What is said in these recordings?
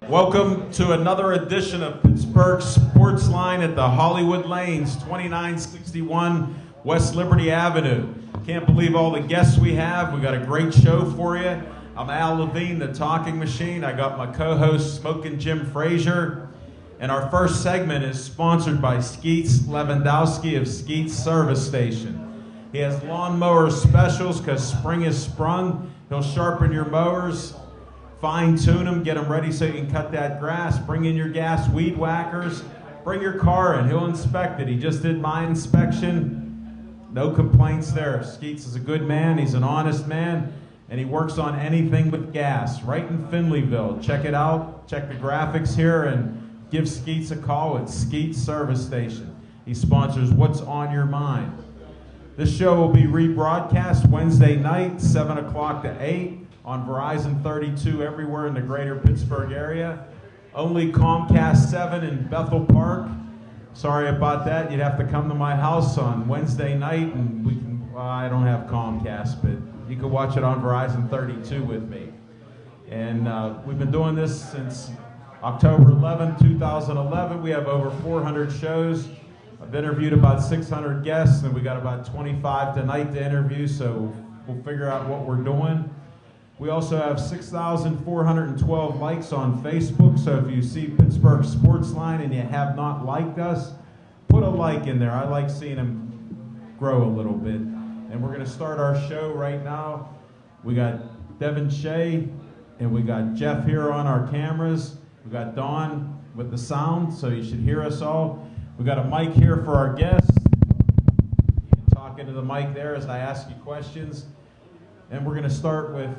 Welcome to another edition of Pittsburgh Sports Line at the Hollywood Lanes, 2961 West Liberty Avenue. Can't believe all the guests we have. We got a great show for you. I'm Al Levine, the Talking Machine. I got my co-host, Smokin' Jim Frazier. And our first segment is sponsored by Skeets Lewandowski of Skeets Service Station. He has lawnmower specials because spring is sprung. He'll sharpen your mowers, fine-tune them, get them ready so you can cut that grass. Bring in your gas weed whackers. Bring your car in. He'll inspect it. He just did my inspection. No complaints there. Skeets is a good man. He's an honest man. And he works on anything with gas. Right in Finleyville. Check it out. Check the graphics here and give Skeets a call at Skeets Service Station. He sponsors What's on Your Mind. This show will be rebroadcast Wednesday night, 7 o'clock to 8 on Verizon 32 everywhere in the greater Pittsburgh area. Only Comcast 7 in Bethel Park. Sorry about that. You'd have to come to my house on Wednesday night, and we can. I don't have Comcast, but you can watch it on Verizon 32 with me. And we've been doing this since October 11, 2011. We have over 400 shows. I've interviewed about 600 guests, and we got about 25 tonight to interview, so we'll figure out what we're doing. We also have 6,412 likes on Facebook, so if you see Pittsburgh Sports Line and you have not liked us, put a like in there. I like seeing them grow a little bit. And we're going to start our show right now. We got Devin Shea, and we got Jeff here on our cameras. We got Dawn with the sound, so you should hear us all. We got a mic here for our guests. You can talk into the mic there as I ask you questions. And we're going to start with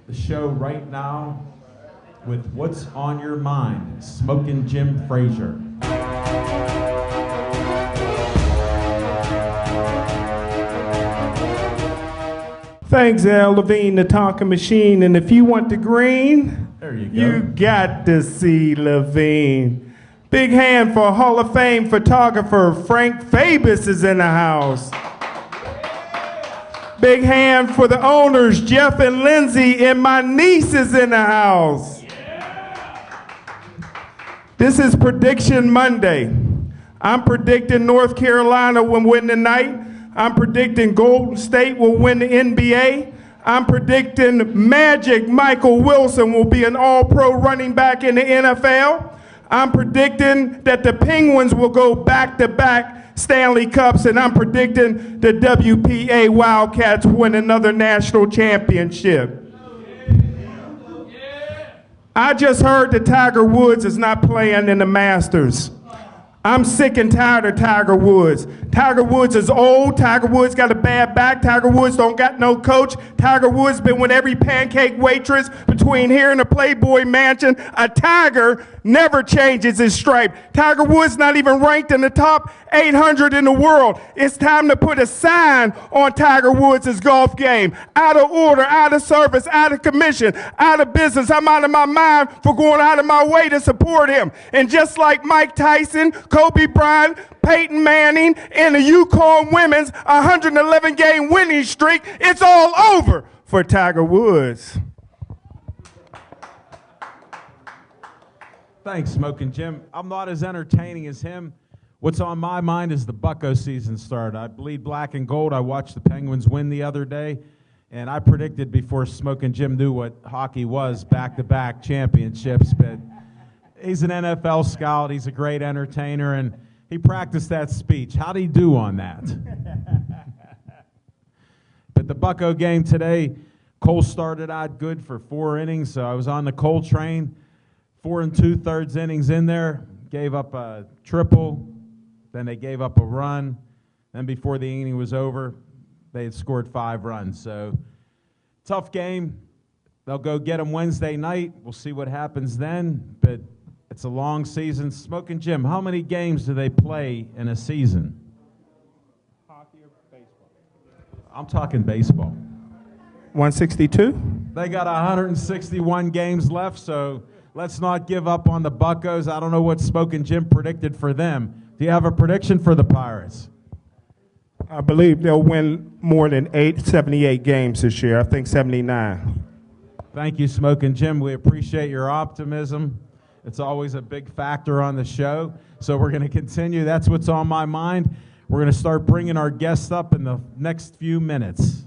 the show right now with What's on Your Mind, Smokin' Jim Frazier. Thanks, Al Levine, the Talking Machine. And if you want the green, there you go. You got to see Levine. Big hand for Hall of Fame photographer Frank Fabus is in the house. Big hand for the owners, Jeff and Lindsay, and my niece is in the house. This is Prediction Monday. I'm predicting North Carolina will win tonight. I'm predicting Golden State will win the NBA. I'm predicting Magic Michael Wilson will be an all-pro running back in the NFL. I'm predicting that the Penguins will go back-to-back Stanley Cups, and I'm predicting the WPA Wildcats win another national championship. I just heard that Tiger Woods is not playing in the Masters. I'm sick and tired of Tiger Woods. Tiger Woods is old. Tiger Woods got a bad back. Tiger Woods don't got no coach. Tiger Woods been with every pancake waitress between here and the Playboy Mansion. A tiger never changes his stripe. Tiger Woods not even ranked in the top 800 in the world. It's time to put a sign on Tiger Woods' golf game. Out of order, out of service, out of commission, out of business. I'm out of my mind for going out of my way to support him. And just like Mike Tyson, Kobe Bryant, Peyton Manning, and the Yukon women's 111-game winning streak, it's all over for Tiger Woods. Thanks, Smokin' Jim. I'm not as entertaining as him. What's on my mind is the Bucco season started. I bleed black and gold. I watched the Penguins win the other day, and I predicted before Smokin' Jim knew what hockey was, back-to-back championships. But he's an NFL scout. He's a great entertainer, and he practiced that speech. How'd he do on that? But the Bucco game today, Cole started out good for 4 innings, so I was on the Cole train. 4 2/3 innings in there, gave up a triple, then they gave up a run. Then before the inning was over, they had scored 5 runs. So tough game. They'll go get them Wednesday night. We'll see what happens then, but it's a long season. Smokin' Jim, how many games do they play in a season? Hockey or baseball? I'm talking baseball. 162? They got 161 games left, so let's not give up on the Buccos. I don't know what Smokin' Jim predicted for them. Do you have a prediction for the Pirates? I believe they'll win more than 78 games this year. I think 79. Thank you, Smokin' Jim. We appreciate your optimism. It's always a big factor on the show. So we're going to continue. That's what's on my mind. We're going to start bringing our guests up in the next few minutes.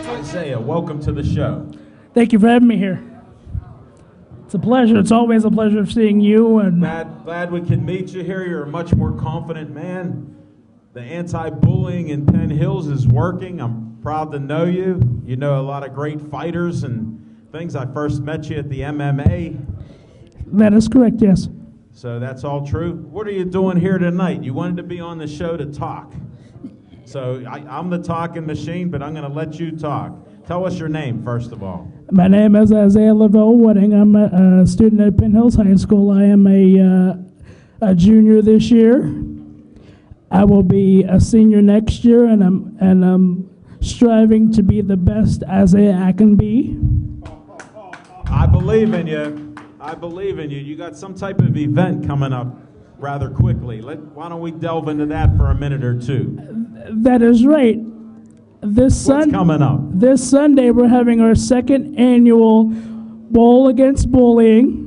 Isaiah, welcome to the show. Thank you for having me here. It's a pleasure. It's always a pleasure seeing you. And Glad we can meet you here. You're a much more confident man. The anti-bullying in Penn Hills is working. I'm proud to know you. You know a lot of great fighters and things. I first met you at the MMA. that is correct, yes. So that's all true. What are you doing here tonight? You wanted to be on the show to talk. So I'm the talking machine, but I'm going to let you talk. Tell us your name, first of all. My name is Isaiah Lavelle Wooding. I'm a student at Penn Hills High School. I am a junior this year. I will be a senior next year, and I'm striving to be the best Isaiah I can be. I believe in you. I believe in you. You got some type of event coming up rather quickly. Why don't we delve into that for a minute or two? That is right. What's coming up? This Sunday, we're having our second annual Bowl Against Bullying.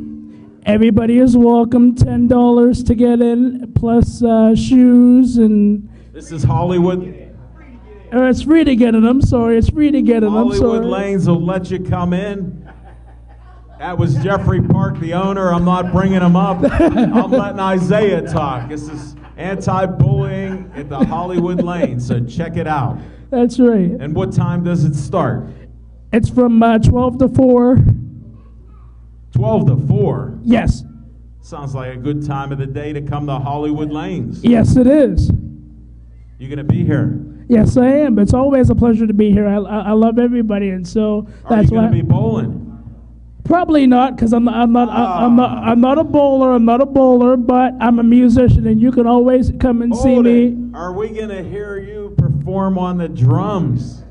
Everybody is welcome. $10 to get in, plus shoes and. This is Hollywood. It's free to get in. I'm sorry. It's free to get in. I'm sorry. Hollywood Lanes will let you come in. That was Jeffrey Park, the owner. I'm not bringing him up. I'm letting Isaiah talk. This is anti-bullying at the Hollywood Lanes, so check it out. That's right. And what time does it start? It's from 12 to 4. 12 to 4? Yes. Sounds like a good time of the day to come to Hollywood Lanes. Yes, it is. You going to be here? Yes, I am. It's always a pleasure to be here. I love everybody, and so Are that's you going why. to be bowling? Probably not, because I'm not a bowler, but I'm a musician, and you can always come and see Hold it. me. Are we going to hear you perform on the drums?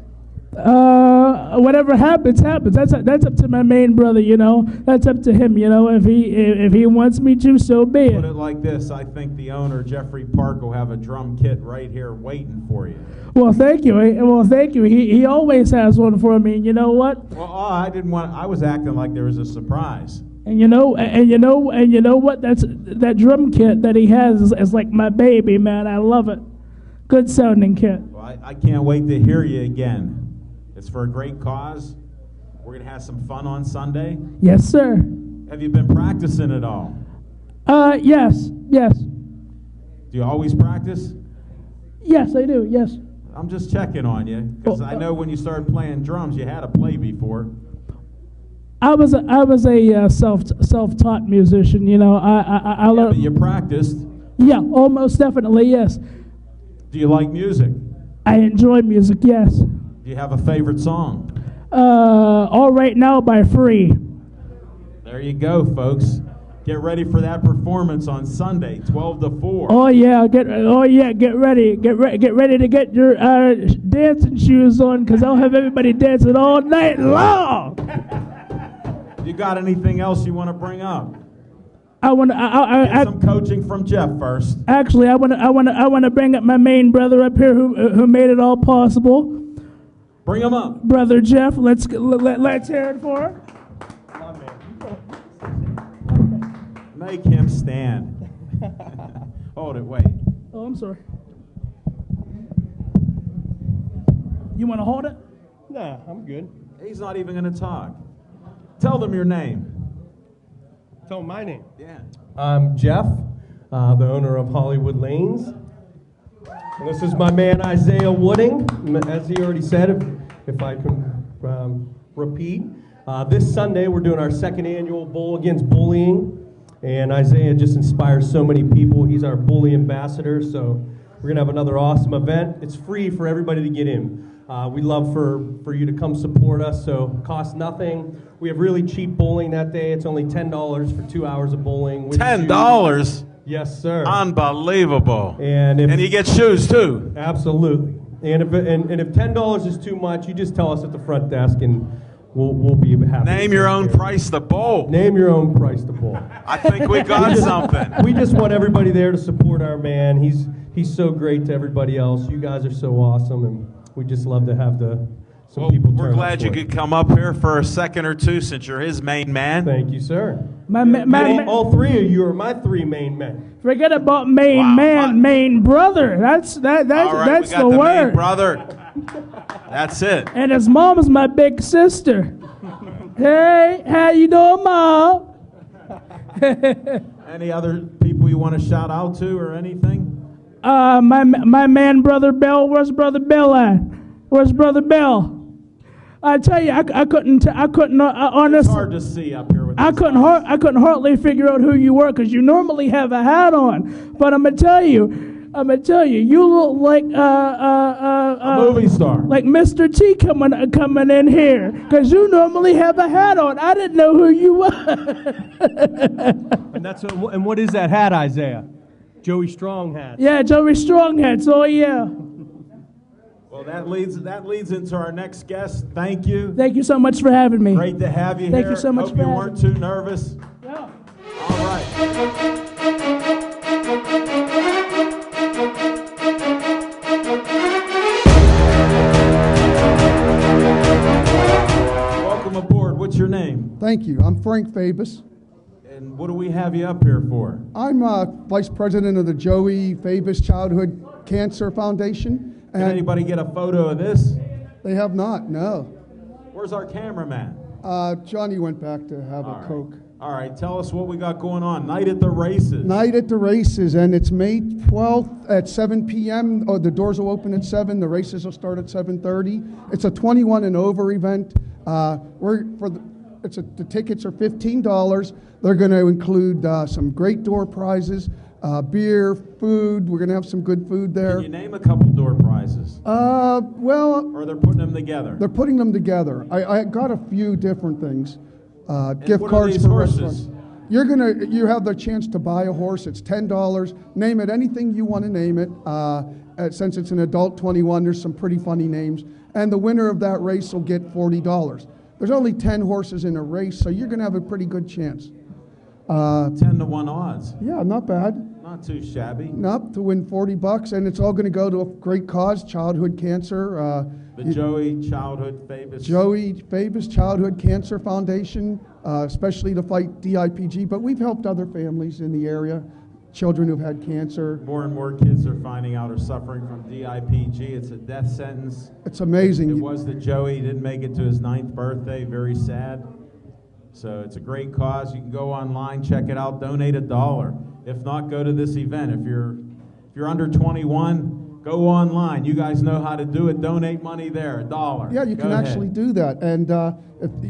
Whatever happens. That's up to my main brother, you know. That's up to him, you know. If he wants me to, so be Put it. it like this. I think the owner, Jeffrey Park, will have a drum kit right here waiting for you. Well, thank you. He always has one for me. You know what? Well, I was acting like there was a surprise. And you know what? That drum kit that he has is like my baby, man. I love it. Good sounding kit. Well, I can't wait to hear you again. It's for a great cause. We're going to have some fun on Sunday. Yes, sir. Have you been practicing at all? Yes. Do you always practice? Yes, I do. Yes. I'm just checking on you because I know when you started playing drums, you had to play before. I was a self-taught musician. You know, I Yeah, learned. but you practiced. Yeah, almost definitely. Yes. Do you like music? I enjoy music. Yes. Do you have a favorite song? All Right Now by Free. There you go, folks. Get ready for that performance on Sunday, 12 to 4. Oh yeah, get ready to get your dancing shoes on, because I'll have everybody dancing all night long. You got anything else you want to bring up? I want Get some coaching from Jeff first. actually I want to bring up my main brother up here who made it all possible. Bring him up. Brother Jeff, let's hear it for him. Make him stand. Hold it, wait. Oh, I'm sorry. You want to hold it? Nah, I'm good. He's not even going to talk. Tell them your name. Tell my name. Yeah. I'm Jeff, the owner of Hollywood Lanes. And this is my man Isaiah Wooding. As he already said, if I can repeat, this Sunday we're doing our second annual Bowl Against Bullying. And Isaiah just inspires so many people. He's our bully ambassador, so we're going to have another awesome event. It's free for everybody to get in. We'd love for you to come support us, so it costs nothing. We have really cheap bowling that day. It's only $10 for 2 hours of bowling. with $10? shoes. Yes, sir. Unbelievable. And you get shoes too. Absolutely. And if $10 is too much, you just tell us at the front desk, and we'll be happy. Name to your take own care of price to bowl. it. Name your own price to bowl. I think we got something. We just want everybody there to support our man. He's so great to everybody else. You guys are so awesome, and we just love to have some Well, people turn we're up glad you for it. could come up here for a second or two since you're his main man. Thank you, sir. All All three of you are my three main men. forget about main Wow, man, main brother. That's All right, that's we got the the word. main brother. That's it. And his mom's my big sister. Hey, how you doing, Mom? Any other people you want to shout out to or anything? My man, Brother Bill. Where's Brother Bill at? Where's Brother Bill? I tell you, I couldn't It's honestly. hard to see up here with I these couldn't guys. I couldn't hardly figure out who you were because you normally have a hat on. But I'm gonna tell you, you look like A movie star. like Mr. T coming in here because you normally have a hat on. I didn't know who you were. And what is that hat, Isaiah? Joey Strong hat. Yeah, Joey Strong hats. Oh yeah. Well, that leads into our next guest. Thank you. Thank you so much for having me. Great to have you Thank here. you so much Hope for you having weren't me. too nervous. Yeah. All right. Welcome aboard. What's your name? Thank you. I'm Frank Fabus. And what do we have you up here for? I'm Vice President of the Joey Fabus Childhood Cancer Foundation. Can And anybody get a photo of this? they have not, no. Where's our cameraman? Johnny went back to have All a right. Coke. All right, tell us what we got going on. Night at the races. Night at the races, and it's May 12th at 7 p.m. Oh, the doors will open at 7. The races will start at 7:30. It's a 21 and over event. The tickets are $15. They're going to include some great door prizes, beer, food. We're going to have some good food there. Can you name a couple door prizes? Well, Or they're putting them together? they're putting them together. I got a few different things. Gift what are cards these for horses? restaurants. You have the chance to buy a horse. It's $10. Name it anything you want to name it. Since it's an adult 21, there's some pretty funny names. And the winner of that race will get $40. There's only 10 horses in a race, so you're going to have a pretty good chance. 10 to 1 odds. Yeah, not bad. Not too shabby. Nope, to win $40, and it's all going to go to a great cause, childhood cancer. The Joey Childhood Fabus. Joey Fabus Childhood Cancer Foundation, especially to fight DIPG, but we've helped other families in the area, children who've had cancer. More and more kids are finding out are suffering from DIPG. It's a death sentence. It's amazing. It was the Joey. He didn't make it to his 9th birthday. Very sad. So it's a great cause. You can go online, check it out, donate $1. If not, go to this event. If you're under 21, go online. You guys know how to do it. Donate money there, $1. Yeah, you Go can ahead. actually do that. And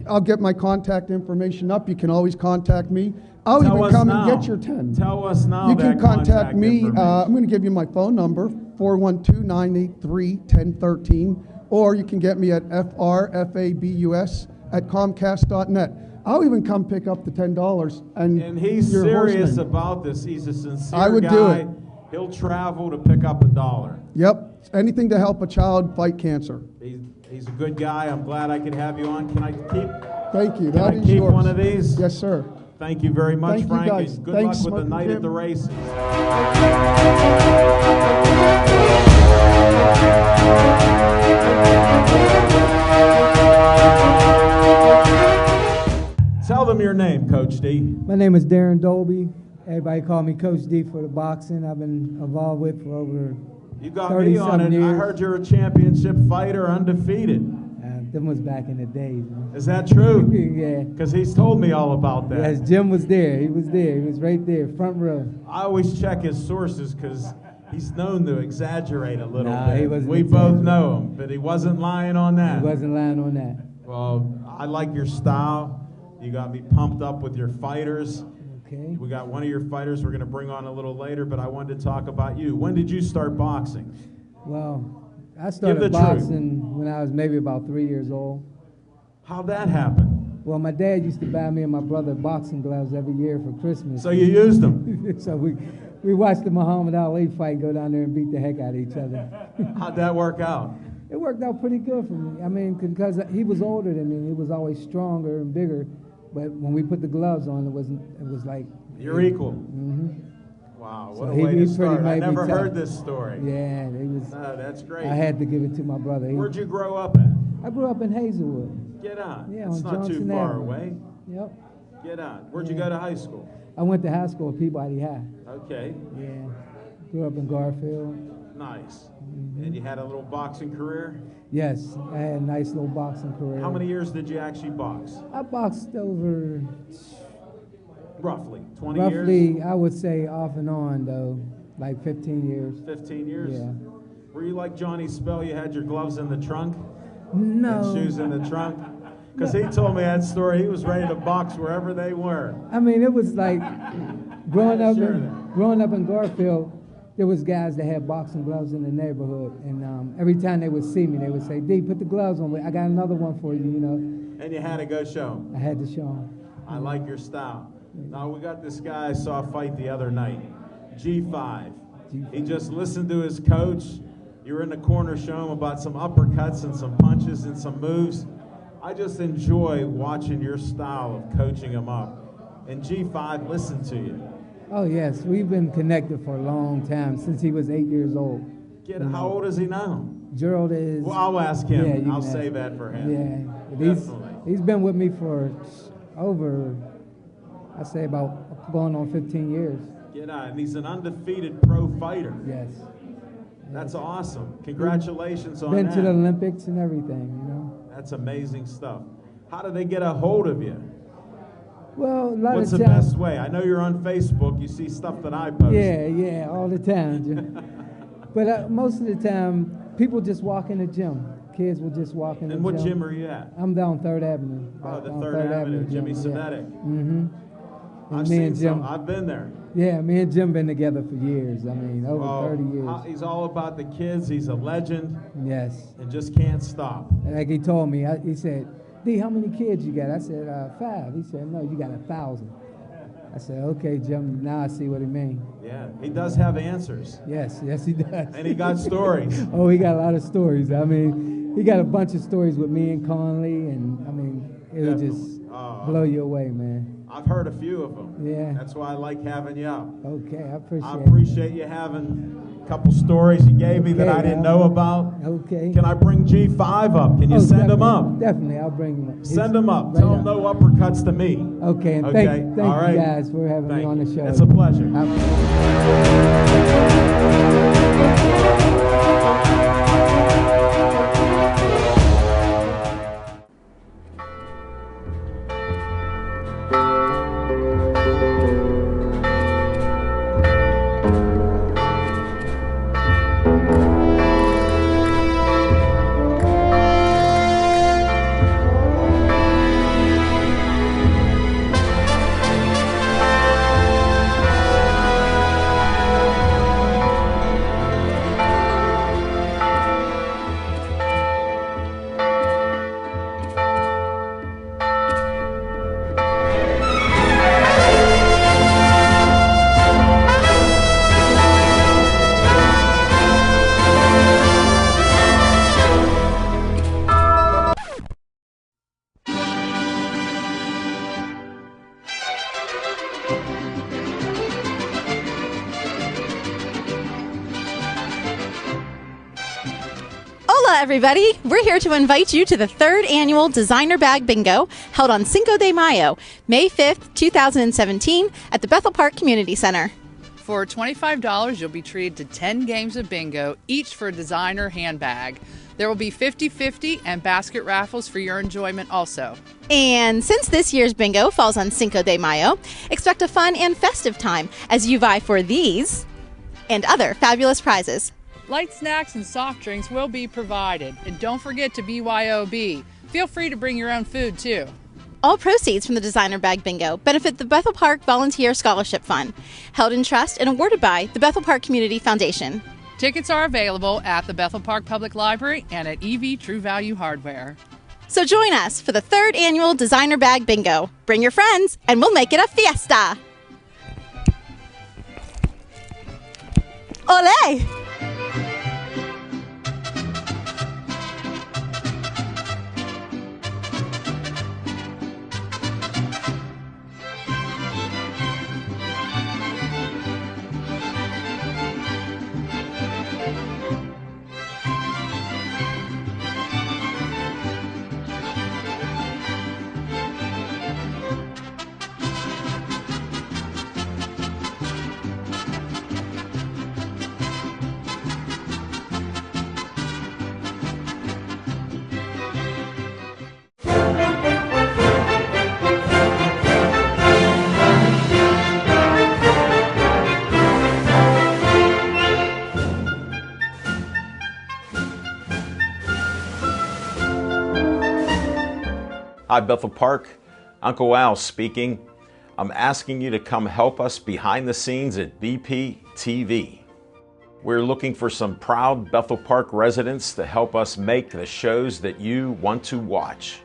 I'll get my contact information up. You can always contact me. I'll Tell even us come now. and get your 10. Tell us now. You that can contact me. information. I'm going to give you my phone number, 412-983-1013, or you can get me at frfabus@comcast.net. I'll even come pick up the $10 And he's your serious horseman. about this. He's a sincere I would guy. do it. He'll travel to pick up $1. Yep, anything to help a child fight cancer. He's a good guy. I'm glad I could have you on. Can I keep? Thank you. Can That I is keep yours. one of these? Yes, sir. Thank you very much, Thank you, Frank. guys. And good Thanks, luck with the Smoking night Jim. at the races. Tell them your name, Coach D. My name is Darren Dolby. Everybody call me Coach D for the boxing I've been involved with for over You got me on it. 30-something I years. heard you're a championship fighter, undefeated. them was back in the days. Man. Is that true? Yeah. Because he's told me all about that. Yes, Jim was there. He was there. He was right there, front row. I always check his sources because he's known to exaggerate a little Nah, bit. he wasn't We both exaggerating. know him, but he wasn't lying on that. He wasn't lying on that. Well, I like your style. You got me pumped up with your fighters. Okay. We got one of your fighters we're going to bring on a little later, but I wanted to talk about you. When did you start boxing? Well, I the started truth. boxing when I was maybe about 3 years old. How'd that happen? Well, my dad used to buy me and my brother boxing gloves every year for Christmas. So you used them. So we watched the Muhammad Ali fight, go down there and beat the heck out of each other. How'd that work out? It worked out pretty good for me. I mean, because he was older than me, he was always stronger and bigger. But when we put the gloves on, it was like You're equal. hmm Wow. Wow, what So a he- way he to pretty start. I made me never tough. heard this story. Yeah, it was. No, that's great. I had to give it to my brother. Where'd you grow up at? I grew up in Hazelwood. Get on. Yeah, It's on not too Johnson far Avenue. away. Yep. Get on. Where'd you Yeah. go to high school? I went to high school at Peabody High. Okay, Yeah. Grew up in Garfield. nice. Mm-hmm. And you had a little boxing career? Yes, I had a nice little boxing career. How many years did you actually box? I boxed over Roughly 20 roughly, years? I would say off and on though, like 15 years. 15 years? Yeah. Were you like Johnny Spell? You had your gloves in the trunk No. and shoes in the trunk? Because he told me that story. He was ready to box wherever they were. I mean, it was like growing up Sure. in Garfield. There was guys that had boxing gloves in the neighborhood, and every time they would see me, they would say, "D, put the gloves on. I got another one for you." You know, And you had to go show 'em. I had to show them. I like your style. Now, we got this guy I saw fight the other night, G5. He just listened to his coach. You were in the corner showing him about some uppercuts and some punches and some moves. I just enjoy watching your style of coaching him up. And G5 listened to you. Oh yes, we've been connected for a long time since he was 8 years old. How old is he now? Gerald is. Well, I'll ask him. Yeah, you I'll can save ask. that for him. Yeah, but Definitely. he's been with me for over, I say about going on 15 years. Get out. And he's an undefeated pro fighter. Yes. That's awesome. Congratulations on Been that. to the Olympics and everything, you know. That's amazing stuff. How do they get a hold of you? Well, a lot What's of the times. best way? I know you're on Facebook. You see stuff that I post. Yeah, all the time. But most of the time, people just walk in the gym. Kids will just walk in the And gym. what gym are you at? I'm down 3rd Avenue. Oh, the on 3rd Avenue, Jimmy gym, yeah. Savetic. Mm-hmm. I've me seen and Jim. some. I've been there. Yeah, me and Jim been together for years. I mean, over Oh, 30 years. He's all about the kids. He's a legend Yes. and just can't stop. Like he told me, he said, D, how many kids you got? I said, 5. He said, no, you got 1,000. I said, okay, Jim, now I see what he means. Yeah, he does have answers. Yes, he does. And he got stories. Oh, he got a lot of stories. I mean, he got a bunch of stories with me and Conley, and I mean, it would just blow you away, man. I've heard a few of them. Yeah. That's why I like having you up. Okay, I I appreciate it. appreciate you having a couple stories you gave me that Okay, I didn't now. know about. Okay. Can I bring G5 up? Can you Oh, send him definitely, up? Definitely, I'll bring him up. Send him up. Right Tell him up. no uppercuts to me. Okay, and Okay, thank all right. you guys for having me Thank on the you. show. It's a pleasure. Hola, everybody. We're here to invite you to the 3rd annual Designer Bag Bingo held on Cinco de Mayo, May 5th, 2017 at the Bethel Park Community Center. For $25, you'll be treated to 10 games of bingo, each for a designer handbag. There will be 50-50 and basket raffles for your enjoyment also. And since this year's bingo falls on Cinco de Mayo, expect a fun and festive time as you vie for these and other fabulous prizes. Light snacks and soft drinks will be provided. And don't forget to BYOB. Feel free to bring your own food too. All proceeds from the Designer Bag Bingo benefit the Bethel Park Volunteer Scholarship Fund, held in trust and awarded by the Bethel Park Community Foundation. Tickets are available at the Bethel Park Public Library and at EV True Value Hardware. So join us for the 3rd annual Designer Bag Bingo. Bring your friends and we'll make it a fiesta. Olé! Hi, Bethel Park. Uncle Al speaking. I'm asking you to come help us behind the scenes at BP TV. We're looking for some proud Bethel Park residents to help us make the shows that you want to watch.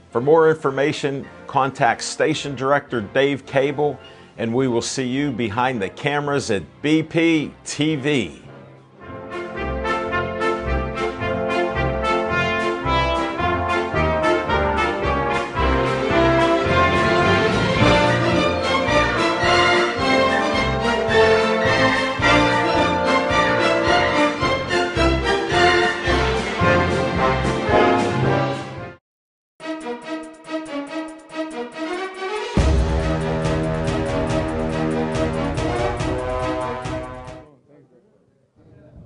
For more information, contact Station Director Dave Cable, and we will see you behind the cameras at BP TV.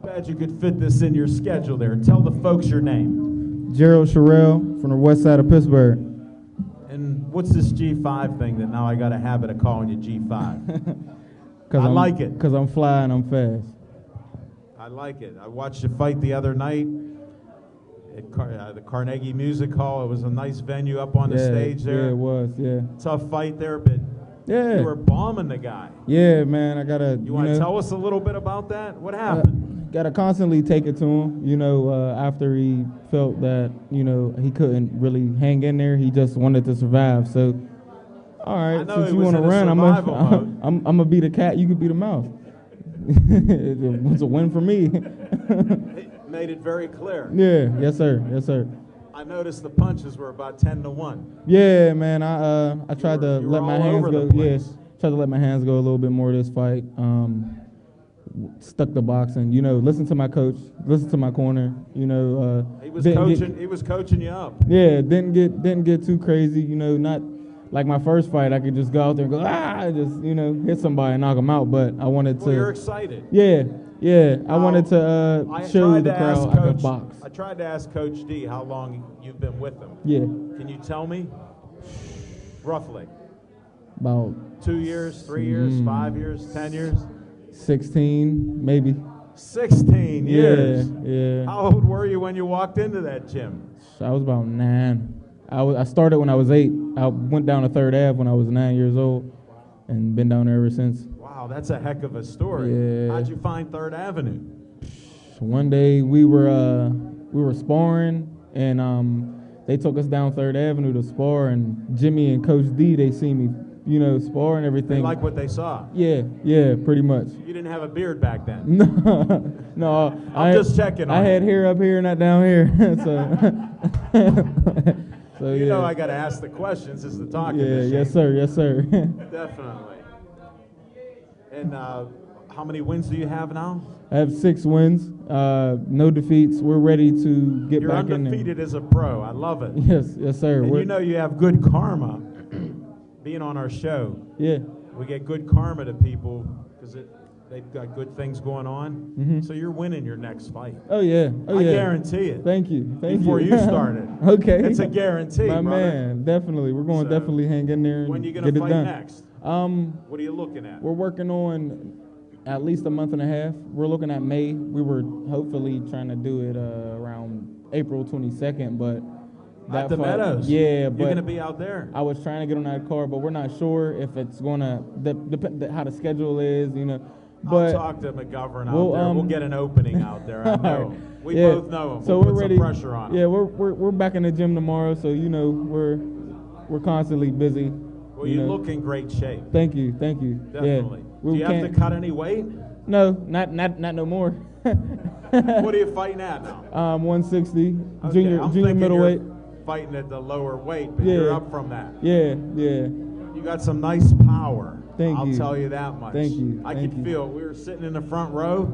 Glad you could fit this in your schedule there. Tell the folks your name. Gerald Sherrill from the west side of Pittsburgh. And what's this G5 thing that now I got a habit of calling you G5? I like it. Because I'm fly and I'm fast. I like it. I watched you fight the other night at the Carnegie Music Hall. It was a nice venue up on the stage there. Yeah, it was, yeah. Tough fight there, but Yeah. you were bombing the guy. Yeah, man, I gotta. You want to tell us a little bit about that? What happened? Gotta constantly take it to him. After he felt that he couldn't really hang in there, he just wanted to survive. So, all I right, know since he you was want to in a run, survival mode. I'm gonna be the cat. You could be the mouse. It was a win for me. It made it very clear. Yeah, yes sir, yes sir. I noticed the punches were about 10-1. Yeah, man. I tried to you were let my all hands over go. the Yeah, place. tried to let my hands go a little bit more this fight. Stuck to boxing. Listen to my coach. Listen to my corner. He was didn't coaching. He was coaching you up. Yeah, didn't get too crazy. Not like my first fight. I could just go out there and go just hit somebody and knock them out. But I wanted to. Well, you're excited. Yeah. I wanted to I show tried the to crowd ask I could Coach. box. I tried to ask Coach D how long you've been with him. Yeah, Can you tell me? Roughly. about 2 years, 3 years, 5 years, 10 years? 16 maybe. 16 years. Yeah. How old were you when you walked into that gym? I was about 9. I started when I was 8. I went down to 3rd Ave when I was 9 years old, and been down there ever since. Wow, that's a heck of a story. Yeah. How'd you find 3rd Avenue? One day we were sparring, and they took us down 3rd Avenue to spar, and Jimmy and Coach D, they see me, spar and everything. They like what they saw. Yeah, pretty much. You didn't have a beard back then. No, I'm just checking on I it. had hair up here, not down here. So You yeah. know I got to ask the questions. This is the talking Yeah, machine. yes sir. Definitely. And how many wins do you have now? I have 6 wins, no defeats. We're ready to get You're back in there. undefeated as a pro. I love it. Yes sir. And We're- you know you have good karma being on our show. Yeah. We get good karma to people because they've got good things going on. Mhm. So you're winning your next fight. Oh yeah. I guarantee it. Thank you. Before you started. Okay. It's a guarantee, My brother. man, definitely. We're going to So, definitely hang in there and When you get gonna it fight done. next? What are you looking at? We're working on at least a month and a half. We're looking at May. We were hopefully trying to do it around April 22nd, but At the fight- Meadows. Yeah, but You're gonna be out there. I was trying to get on that card, but we're not sure if it's gonna depend how the schedule is, But I'll talk to McGovern out We'll, there. We'll get an opening out there. I know. We yeah. both know him. So we'll we're put ready. some pressure on him. Yeah, we're back in the gym tomorrow, so we're constantly busy. Well, you look in great shape. Thank you. Definitely. Yeah. Do you have to cut any weight? No, not no more. What are you fighting at now? 160, Okay, junior I'm thinking middleweight. You're fighting at the lower weight, but Yeah. you're up from that. Yeah. You got some nice power. Thank I'll you. tell you that much. Thank you. I Thank could you. feel. We were sitting in the front row.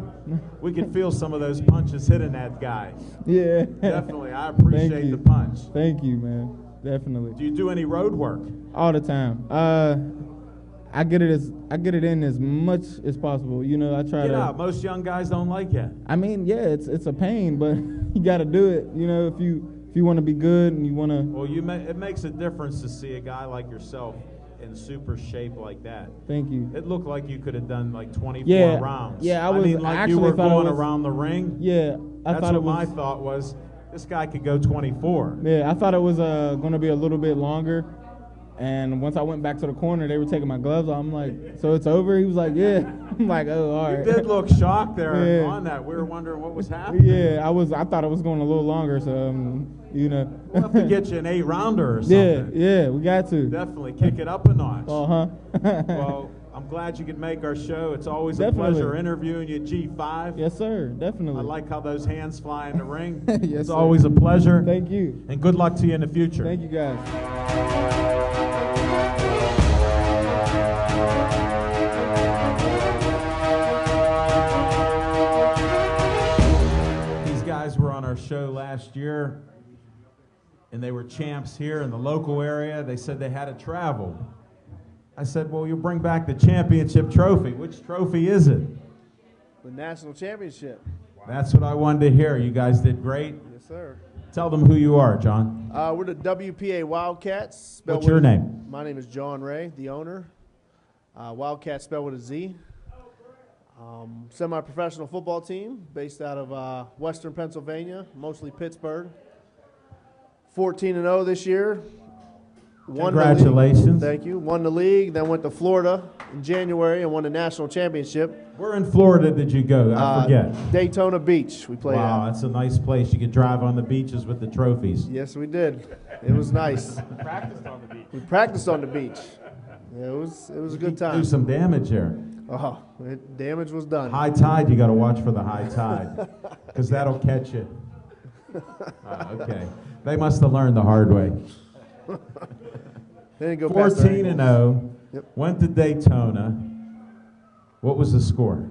We could feel some of those punches hitting that guy. Yeah. Definitely. I appreciate the punch. Thank you, man. Definitely. Do you do any road work? All the time. I get it in as much as possible. I try Get to. out. Most young guys don't like it. I mean, yeah, it's a pain, but you got to do it. If you want to be good and you want to. Well, it makes a difference to see a guy like yourself in super shape like that. Thank you. It looked like you could have done like 24 Yeah, rounds. yeah, I mean, was- I like actually you were thought it going was- around the ring. Yeah, I That's thought what it was. my thought was. This guy could go 24. Yeah, I thought it was going to be a little bit longer. And once I went back to the corner, they were taking my gloves off. I'm like, so it's over? He was like, yeah. I'm like, oh, all right. You did look shocked there Yeah. on that. We were wondering what was happening. Yeah, I thought it was going a little longer, so, you know. We'll have to get you an 8-rounder or something. Yeah, we got to. Definitely kick it up a notch. Uh-huh. Well, I'm glad you could make our show. It's always a Definitely. pleasure interviewing you, G5. Yes, sir, definitely. I like how those hands fly in the ring. Yes, It's sir. always a pleasure. Thank you. And good luck to you in the future. Thank you, guys. These guys were on our show last year, and they were champs here in the local area. They said they had to travel. I said, well, you bring back the championship trophy. Which trophy is it? The national championship. That's what I wanted to hear. You guys did great. Yes, sir. Tell them who you are, John. We're the WPA Wildcats. spelled What's your with- name? My name is John Ray, the owner. Wildcats spelled with a Z. Semi-professional football team based out of Western Pennsylvania, mostly Pittsburgh. 14-0 this year. Won the league. Congratulations. Thank you. Won the league, then went to Florida in January and won the national championship. Where in Florida did you go? I forget. Daytona Beach. We played Wow, at. that's a nice place. You could drive on the beaches with the trophies. Yes, we did. It was nice. Practiced on the beach. We practiced on the beach. Yeah, it was a good Do time. some damage here. Oh, damage was done. High tide, you got to watch for the high tide, because that'll catch you. Okay. They must have learned the hard way. They didn't go past their 14-0. ankles. Yep. Went to Daytona. What was the score?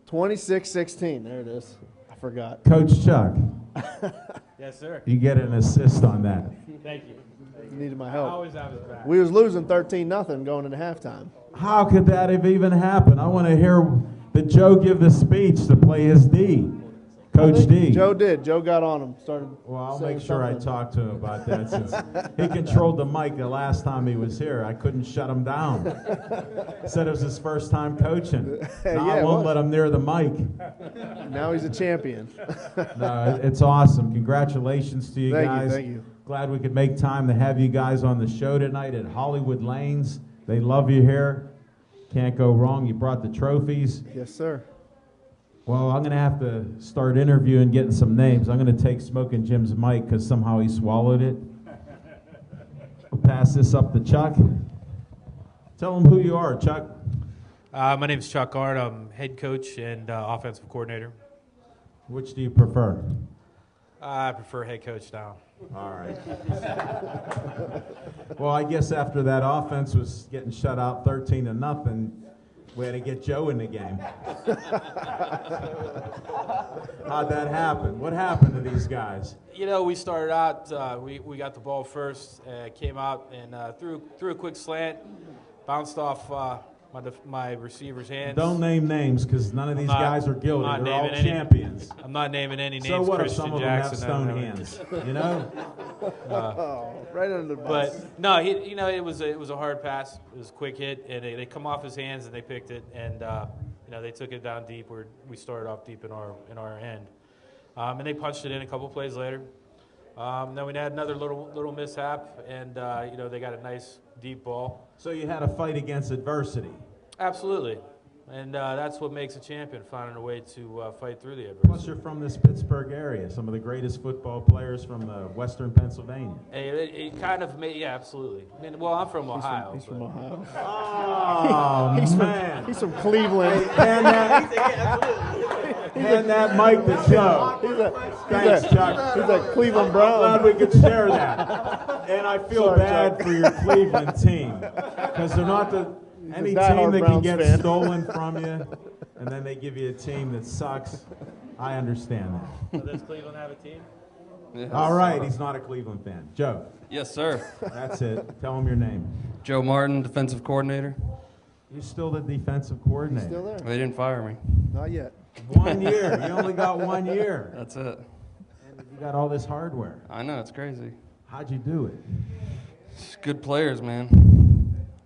26-16. There it is. I forgot. Coach Chuck, Yes, sir. you get an assist on that. Thank you. You needed my help. Always have his back. We was losing 13-0 going into halftime. How could that have even happened? I want to hear did Joe give the speech to play his D? Coach D. Joe did. Joe got on him. Started. Well, I'll saying make sure I something. talk to him about that since he controlled the mic the last time he was here. I couldn't shut him down. Said it was his first time coaching. Now Yeah, I it won't was. let him near the mic. Now he's a champion. No, it's awesome. Congratulations to you Thank you, guys. thank you. Glad we could make time to have you guys on the show tonight at Hollywood Lanes. They love you here. Can't go wrong. You brought the trophies. Yes, sir. Well, I'm going to have to start interviewing, getting some names. I'm going to take Smoking Jim's mic because somehow he swallowed it. We'll pass this up to Chuck. Tell him who you are, Chuck. My name is Chuck Ard. I'm head coach and offensive coordinator. Which do you prefer? I prefer head coach now. All right. Well, I guess after that offense was getting shut out 13-0, we had to get Joe in the game. How'd that happen? What happened to these guys? You know, we started out, we got the ball first, came out and threw a quick slant, bounced off my receiver's hands. Don't name names because none of these guys are guilty. I'm not They're all naming any. champions. I'm not naming any names. So what if Christian some of them have Jackson, stone no. hands? You know? Right under the bus. But no, it was a hard pass. It was a quick hit, and they come off his hands and they picked it, and they took it down deep. Where we started off deep in our end, and they punched it in a couple plays later. Then we had another little mishap, and they got a nice deep ball. So you had a fight against adversity. Absolutely, and that's what makes a champion, finding a way to fight through the Plus, adversity. you're from this Pittsburgh area, some of the greatest football players from Western Pennsylvania. It kind of made, yeah, absolutely. I mean, well, I'm from Ohio. He's from Ohio. Oh, man. He's from Cleveland. Hand that mic to Joe. Thanks, Chuck. He's a Cleveland Glad Brown. we could share that. And I feel Sorry, bad Chuck. for your Cleveland team because they're not any diehard team that can Browns get fan. stolen from you, and then they give you a team that sucks. I understand that. Does Cleveland have a team? All right, he's not a Cleveland fan. Joe, Yes, sir. that's it. Tell him your name. Joe Martin, defensive coordinator. You're still the defensive coordinator. Still there? They didn't fire me. Not yet. 1 year. You only got 1 year. That's it. And you got all this hardware. I know, it's crazy. How'd you do it? It's good players, man.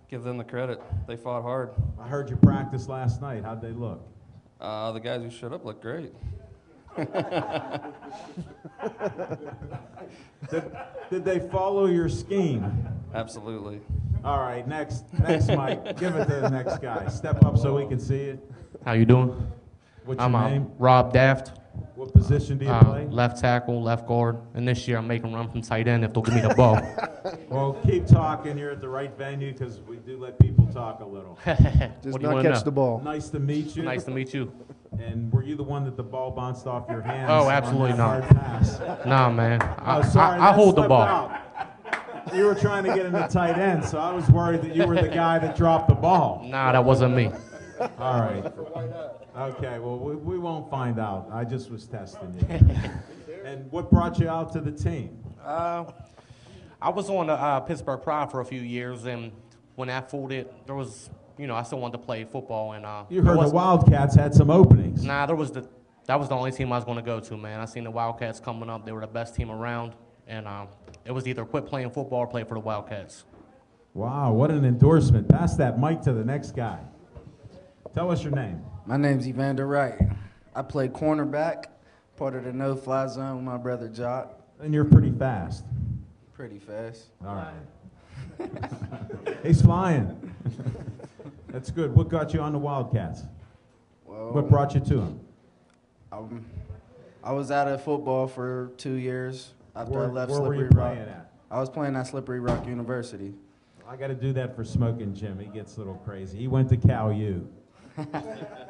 Give them the credit. They fought hard. I heard you practice last night. How'd they look? The guys who showed up looked great. Did they follow your scheme? Absolutely. All right, next Mike. Give it to the next guy. Step up so we can see it. How you doing? What's I'm your name? Rob Daft. What position do you play? Left tackle, left guard. And this year I'm making run from tight end if they'll give me the ball. Well, keep talking. You're at the right venue because we do let people talk a little. Just What do you not wanna catch know? the ball. Nice to meet you. Nice to meet you. And were you the one that the ball bounced off your hands? Oh, on absolutely that not. hard pass? Nah, man. Oh, sorry, I that hold the slipped ball. out. You were trying to get in the tight end, so I was worried that you were the guy that dropped the ball. Nah, that wasn't me. All right. Okay, well, we won't find out. I just was testing you. And what brought you out to the team? I was on the Pittsburgh Pride for a few years, and when that folded, there was, I still wanted to play football. And You heard the Wildcats had some openings. Nah, that was the only team I was going to go to, man. I seen the Wildcats coming up. They were the best team around, and it was either quit playing football or play for the Wildcats. Wow, what an endorsement. Pass that mic to the next guy. Tell us your name. My name's Evander Wright. I play cornerback, part of the no-fly zone with my brother Jock. And you're pretty fast. Pretty fast. All right. He's flying. That's good. What got you on the Wildcats? Well, What brought you to them? I was out of football for 2 years after I left Where were Slippery you Rock. playing at? I was playing at Slippery Rock University. I got to do that for Smoking Jim. He gets a little crazy. He went to Cal U.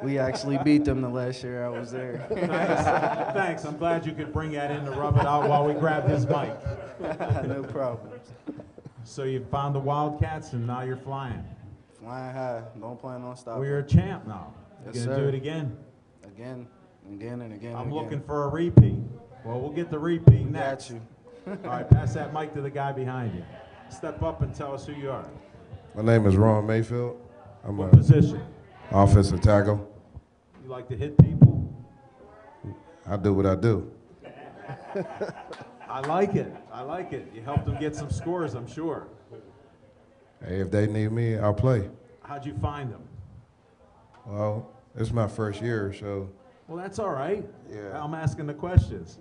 We actually beat them the last year I was there. Nice. Thanks. I'm glad you could bring that in to rub it out while we grab his mic. No problem. So you found the Wildcats and now you're flying. Flying high. Don't plan on stopping. Well, you're a champ now. Yes, You're going to sir. do it again? Again, again, and again. I'm and looking again. for a repeat. Well, we'll get the repeat next. Got you. All right, pass that mic to the guy behind you. Step up and tell us who you are. My name is Ron Mayfield. I'm What a position? offensive tackle. You like to hit people? I do what I do. I like it. I like it. You helped them get some scores, I'm sure. Hey, if they need me, I'll play. How'd you find them? Well, it's my first year, so Well, that's all right. Yeah. I'm asking the questions.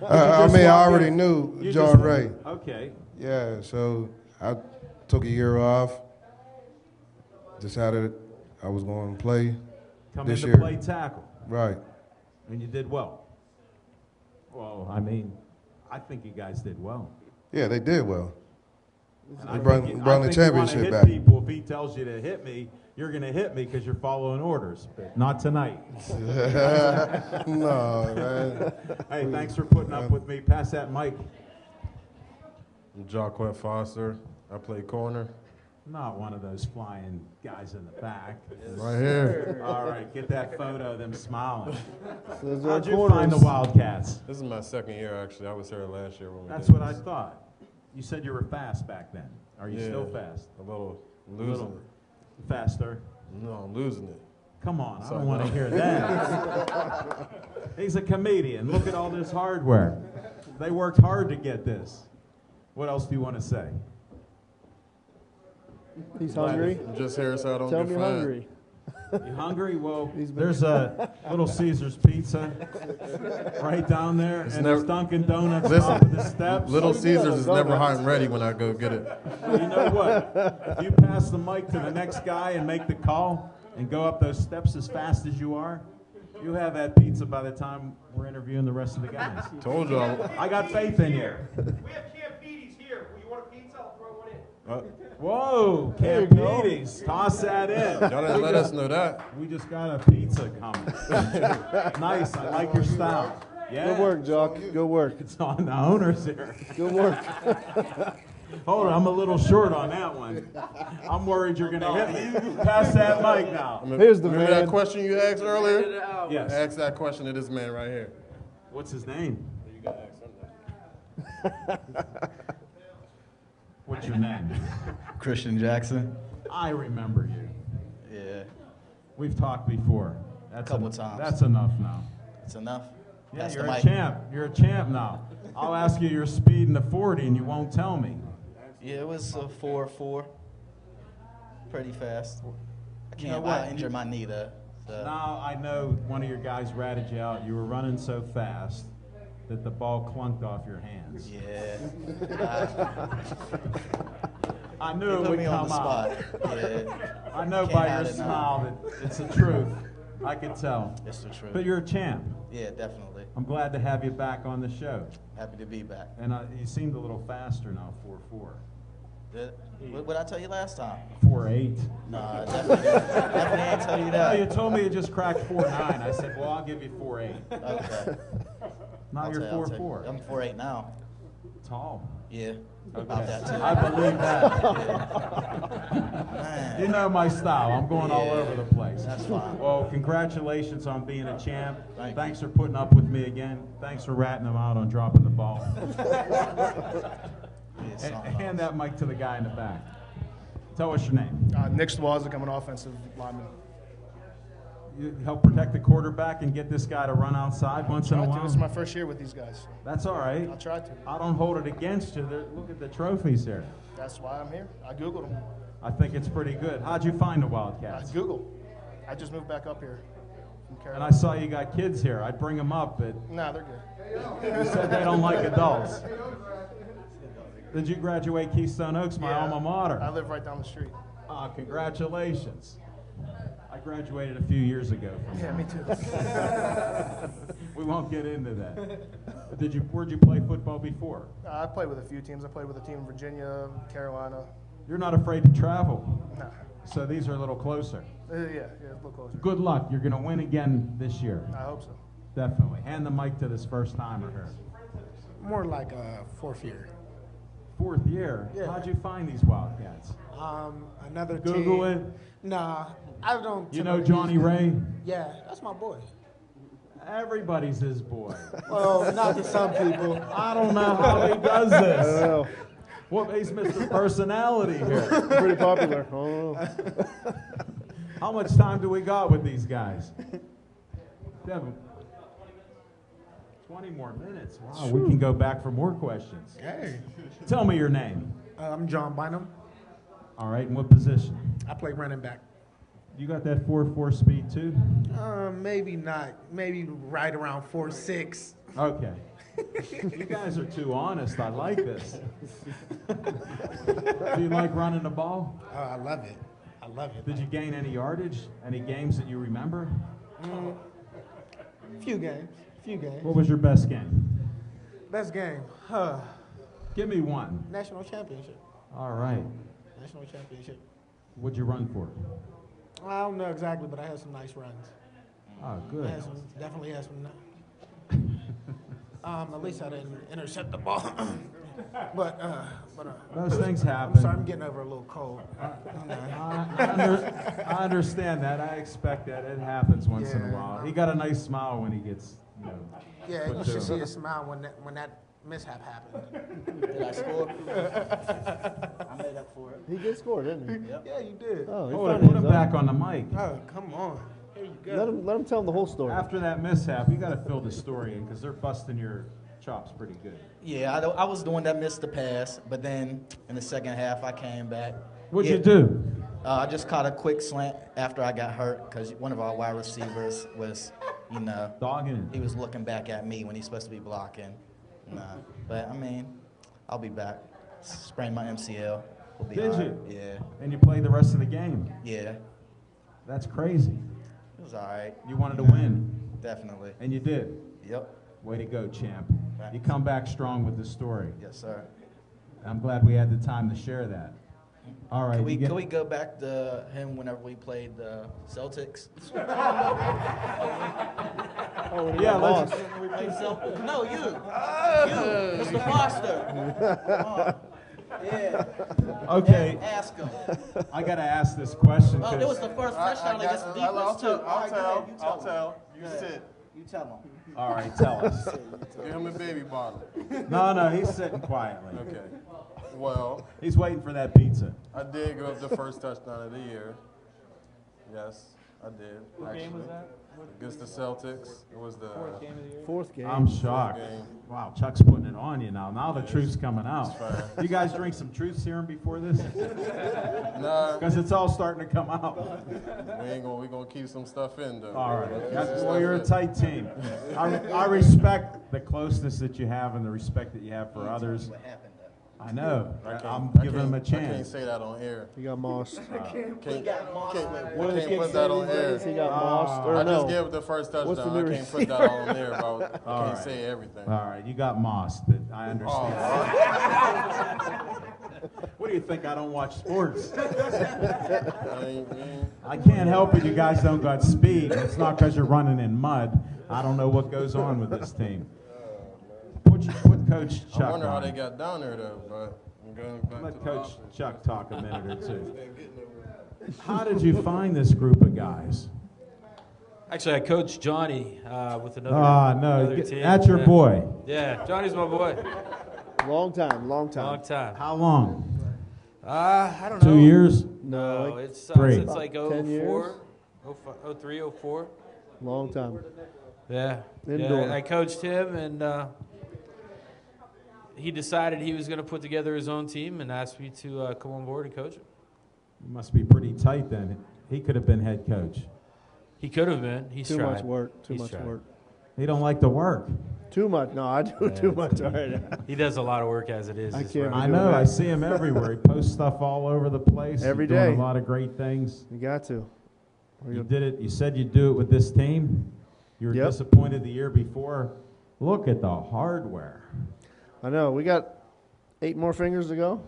I mean, I already knew John Ray. Okay. Yeah, so I took a year off. Decided I was going to play Come this in year. to play tackle. Right. And you did well. Well, I mean, I think you guys did well. Yeah, they did well. And They I brought think the you wanna championship hit back. people. If he tells you to hit me, you're going to hit me because you're following orders. But not tonight. No, man. Hey, thanks for putting up with me. Pass that mic. I'm Jacquet Foster. I play corner. Not one of those flying guys in the back. Right here. All right, get that photo of them smiling. Those are How'd you corners. find the Wildcats? This is my second year, actually. I was here last year when we That's did what I this. thought. You said you were fast back then. Are you Yeah, still fast? A little A losing little faster. it. No, I'm losing it. Come on, I Sorry, don't want to no. hear that. He's a comedian. Look at all this hardware. They worked hard to get this. What else do you want to say? He's hungry. I'm just here so I don't Tell get me fat. hungry. You hungry? Well, He's been- there's a Little Caesar's Pizza right down there, It's and never- there's Dunkin' Donuts Listen, top of the steps. Little Caesars is never hot and ready when I go get it. Well, you know what? If you pass the mic to the next guy and make the call and go up those steps as fast as you are, you have that pizza by the time we're interviewing the rest of the guys. Told you. I got faith in you. We have Campides here. You want a pizza? I'll throw one in. Whoa, There you go. Campides. Toss that in. Y'all didn't let us know that. We just got a pizza coming. Nice. I like your style. Yeah. Good work, Jock. Good work. It's on the owners here. Good work. Hold on, I'm a little short on that one. I'm worried you're going to hit me. Pass that mic now. Here's the Remember man. that question you asked earlier? Yes. Ask that question to this man right here. What's his name? You got to ask him that. What's your name? Christian Jackson. I remember you. Yeah, We've talked before. That's Couple times. That's enough now. it's enough. Yeah, Pass the you're a mic. champ. You're a champ now. I'll ask you your speed in the 40 and you won't tell me. Yeah, it was a 4.4. Pretty fast. I You know can't. what? I injured my knee though. So. Now I know one of your guys ratted you out. You were running so fast that the ball clunked off your hands. Yeah. I knew You it put would me on come the out. spot. Yeah. I know Can't by hide your it now. smile that it's the truth. I could tell. It's the truth. But you're a champ. Yeah, definitely. I'm glad to have you back on the show. Happy to be back. And you seemed a little faster now, 4.4. What did I tell you last time? 4.8. Nah, definitely ain't tell you that. No, you told me you just cracked 4.9. I said, well, I'll give you 4.8. Okay. Now you're 4.4. I'm 4'8" now. Tall. Yeah. Okay. About that too. I believe that. Man. You know my style. I'm going all over the place. That's fine. Well, congratulations on being a champ. Thanks for putting up with me again. Thanks for ratting them out on dropping the ball. Hand that mic to the guy in the back. Tell us your name. Nick Swazik, I'm an offensive lineman. You help protect the quarterback and get this guy to run outside once in a while? This is my first year with these guys. That's all right. I'll try to. I don't hold it against you. Look at the trophies here. That's why I'm here. I Googled them. I think it's pretty good. How'd you find the Wildcats? Google. I just moved back up here from And Carolina. I saw you got kids here. I'd bring them up, but Nah, they're good. you said they don't like adults. Did you graduate Keystone Oaks, my alma mater? I live right down the street. Congratulations. I graduated a few years ago from Yeah, me too. We won't get into that. Where'd you play football before? I played with a few teams. I played with a team in Virginia, Carolina. You're not afraid to travel. Nah. So these are a little closer. Yeah, a little closer. Good luck. You're going to win again this year. I hope so. Definitely. Hand the mic to this first timer here. More like a fourth year. Fourth year? Yeah. How'd you find these Wildcats? Another Google team. it? Nah, I don't. You know typically Johnny use Ray? Yeah, that's my boy. Everybody's his boy. Well, not to some people. I don't know how he does this. I don't know. Well, he's Mr. Personality here. Pretty popular. Oh. How much time do we got with these guys? Devin. 20 more minutes. Wow, we can go back for more questions. Hey. Tell me your name. I'm John Bynum. All right, and what position? I play running back. You got that 4.4 speed too? Maybe not. Maybe right around 4.6. Okay. You guys are too honest. I like this. Do you like running the ball? I love it. I love it. Did you gain any yardage? Any games that you remember? Few games. What was your best game? Best game. Give me one. National championship. All right. National championship. What'd you run for? I don't know exactly, but I had some nice runs. Oh, good. Definitely had some. At least I didn't intercept the ball. but Those things happen. I'm sorry, I'm getting over a little cold. I understand that. I expect that. It happens once in a while. He got a nice smile when he gets, Yeah, put you to should see him. a smile when that mishap happened. Did I score? I made up for it. He did score, didn't he? Yep. Yeah, you did. Oh, he Hold found it, put his him own. back on the mic. Oh, come on. Here you go. Let him tell him the whole story. After that mishap, you got to fill the story in because they're busting your chops pretty good. Yeah, I was the one that missed the pass, but then in the second half I came back. What'd you do? I just caught a quick slant after I got hurt because one of our wide receivers was, dogging. He was looking back at me when he's supposed to be blocking. But I mean, I'll be back. Sprained my MCL. We'll be Did all right. you? Yeah. And you played the rest of the game? Yeah. That's crazy. It was all right. You wanted to win. Definitely. And you did. Yep. Way to go, champ. You come back strong with the story. Yes, sir. I'm glad we had the time to share that. All right. Can we go back to him whenever we played the Celtics? Yeah, let's. We played Celtics. No, you, Mr. Foster. Yeah. Okay. Ask him. I got to ask this question. Oh, it was the first touchdown against the defense too. I'll tell. You sit. You tell him. All right, tell us. Give him a baby bottle. No, he's sitting quietly. Okay. Well, He's waiting for that pizza. I did give up the first touchdown of the year. Yes. I did. What game was that? Against the Celtics. It was the Fourth game. I'm shocked. Wow, Chuck's putting it on you now. Now the truth's coming out. fine. You guys drink some truth serum before this? Nah. Because it's all starting to come out. We gonna keep some stuff in though. All right. Keep some Well, stuff you're a in. tight team. I respect the closeness that you have and the respect that you have for others. I know. I'm giving them a I can't chance. say that on air. He got mossed. Can't What put did Kick that say on these air. days? He got mossed, or I no? just gave the first What's the touchdown. new I can't put that receiver? on there, bro. I All can't right. say everything. All right, you got mossed, but I understand. What do you think? I don't watch sports. I can't help it. You guys don't got speed. It's not because you're running in mud. I don't know what goes on with this team. Put Coach Chuck I wonder how on. they got down there though, but I'm going back Let to Coach the offense. Chuck talk a minute or two. How did you find this group of guys? Actually, I coached Johnny with another, Ah, no, another get- team. that's your Yeah. boy. Yeah, Johnny's my boy. Long time. Long time. How long? I don't know. 2 years? No, like it's three. since like 10 years? 04, 03, 04. Long time. Yeah. Indoor. Yeah, I coached him, and he decided he was going to put together his own team and asked me to come on board and coach him. You must be pretty tight then. He could have been head coach. He could have been. He's Too tried. much work. Too He's much tried. work. He don't like to work. Too much. No, I do too much already. He does a lot of work as it is. I just can't running. I know. I see him everywhere. He posts stuff all over the place. Every He's doing day. a lot of great things. You got to. You did it. You said you'd do it with this team. You were Yep. disappointed the year before. Look at the hardware. I know. We got 8 more fingers to go.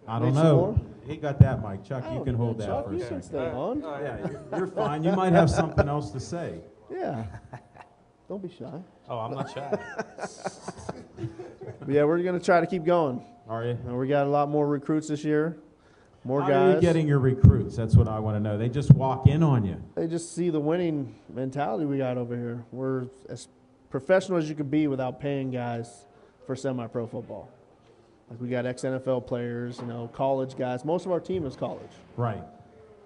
I don't Need some know. more? He got that mic. Chuck, I you don't can know, hold that Chuck, for a you can second. stay on. Yeah, you're fine. You might have something else to say. Yeah. Don't be shy. Oh, I'm not shy. But yeah, we're going to try to keep going. Are you? And we got a lot more recruits this year. More How guys. are you getting your recruits? That's what I want to know. They just walk in on you. They just see the winning mentality we got over here. We're as professional as you can be without paying guys for semi-pro football. Like we got ex-NFL players, college guys. Most of our team is college. Right.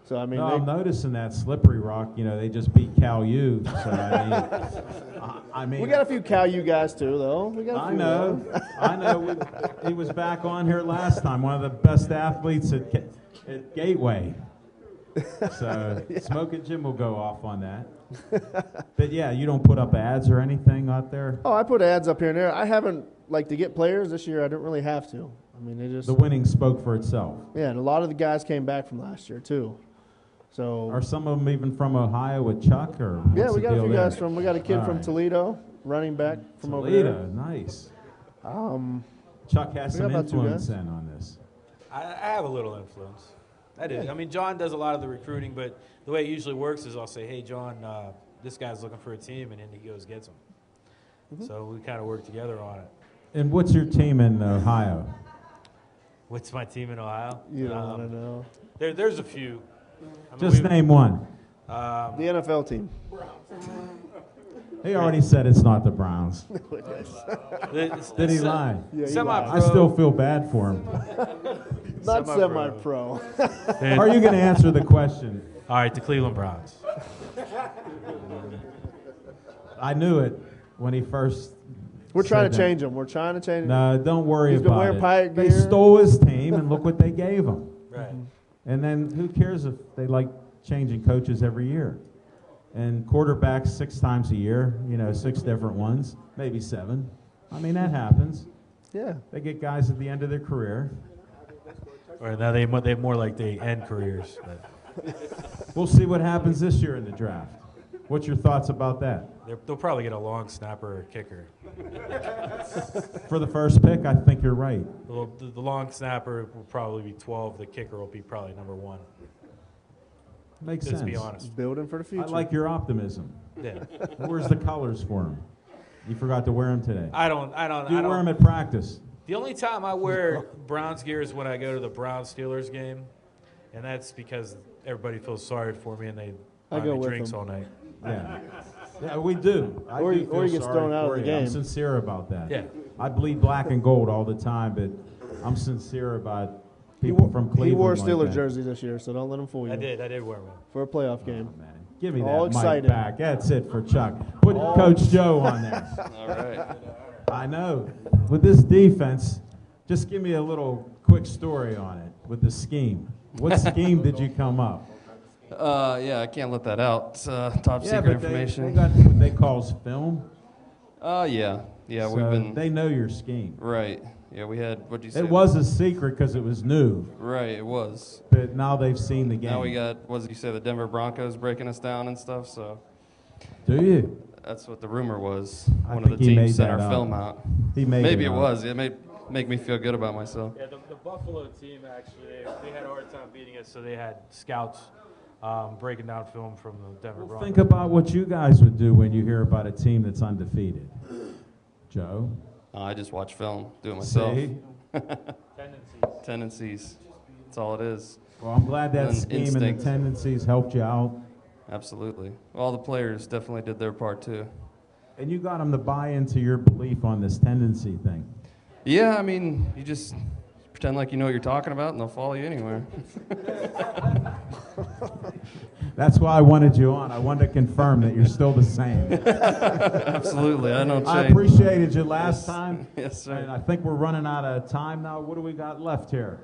So I mean, No, I'm noticing that Slippery Rock. They just beat Cal U. So I mean, we got a few Cal U guys too, though. We got a I few know. of them. I know. He was back on here last time. One of the best athletes at Gateway. So Smoking Jim will go off on that. But yeah, you don't put up ads or anything out there. Oh, I put ads up here and there. I haven't to get players this year. I didn't really have to. I mean, they just The winning spoke for itself. Yeah, and a lot of the guys came back from last year too. So Are some of them even from Ohio with Chuck or? yeah, what's we the got a deal few there? guys from. We got a kid All from right. Toledo, running back from over Toledo, there. nice. We Chuck has got some about 2 influence guys. in on this. I have a little influence. I do. I mean, John does a lot of the recruiting, but the way it usually works is I'll say, hey, John, this guy's looking for a team, and then he goes gets them. Mm-hmm. So we kind of work together on it. And what's your team in Ohio? What's my team in Ohio? You don't want to know. There's a few. I mean, Just name one. The NFL team. He already said it's not the Browns. Did he lie? Yeah, he Semi-pro. I still feel bad for him. Not Semi-pro. semi-pro. Are you going to answer the question? All right, the Cleveland Browns. I knew it when he first. We're trying said to that. change him. We're trying to change him. No, don't worry He's been about wearing it. pirate They gear. stole his team, and look what they gave him. Right. And then who cares if they like changing coaches every year? And quarterbacks 6 times a year, 6 different ones, maybe 7. I mean, that happens. Yeah. They get guys at the end of their career. Or now they more like they end careers. But We'll see what happens this year in the draft. What's your thoughts about that? they'll probably get a long snapper or kicker. For the first pick, I think you're right. The long snapper will probably be 12. The kicker will be probably number 1. Makes Let's sense. be honest. Building for the future. I like your optimism. Yeah. Where's the colors for him? You forgot to wear them today. I don't. You wear them at practice. The only time I wear Browns gear is when I go to the Browns-Steelers game, and that's because everybody feels sorry for me and they I buy go me with drinks them. all night. Yeah. Yeah, we do. I Or do you- feel or you get sorry thrown out of for the you. I'm game. sincere about that. Yeah. I bleed black and gold all the time, but I'm sincere about people from Cleveland. He wore a like Steelers that. jersey this year, so don't let him fool you. I did wear one. For a playoff game. Give me that All mic excited. back. That's it for Chuck. Put Coach Joe on there. All right. I know. With this defense, just give me a little quick story on it with the scheme. What scheme did you come up? Yeah, I can't let that out. It's top secret but information. They got what they call film. Yeah, So we've been. They know your scheme. Right. Yeah, we had. What'd you say? It was a secret because it was new. Right, it was. But now they've seen the game. Now we got. What did you say? The Denver Broncos breaking us down and stuff. So. Do you? That's what the rumor was. I One of the think he made teams sent that our up. film out. He made Maybe it it up. was. It made make me feel good about myself. Yeah, the Buffalo team actually they had a hard time beating us, so they had scouts breaking down film from the Denver Broncos. Think about what you guys would do when you hear about a team that's undefeated. Joe? I just watch film, do it myself. See? Tendencies. That's all it is. Well, I'm glad that And scheme and instinct. the tendencies helped you out. Absolutely. All the players definitely did their part too. And you got them to buy into your belief on this tendency thing. Yeah, I mean, you just pretend like you know what you're talking about, and they'll follow you anywhere. That's why I wanted you on. I wanted to confirm that you're still the same. Absolutely, I don't I change. appreciated you last time. Yes, sir. And I think we're running out of time now. What do we got left here?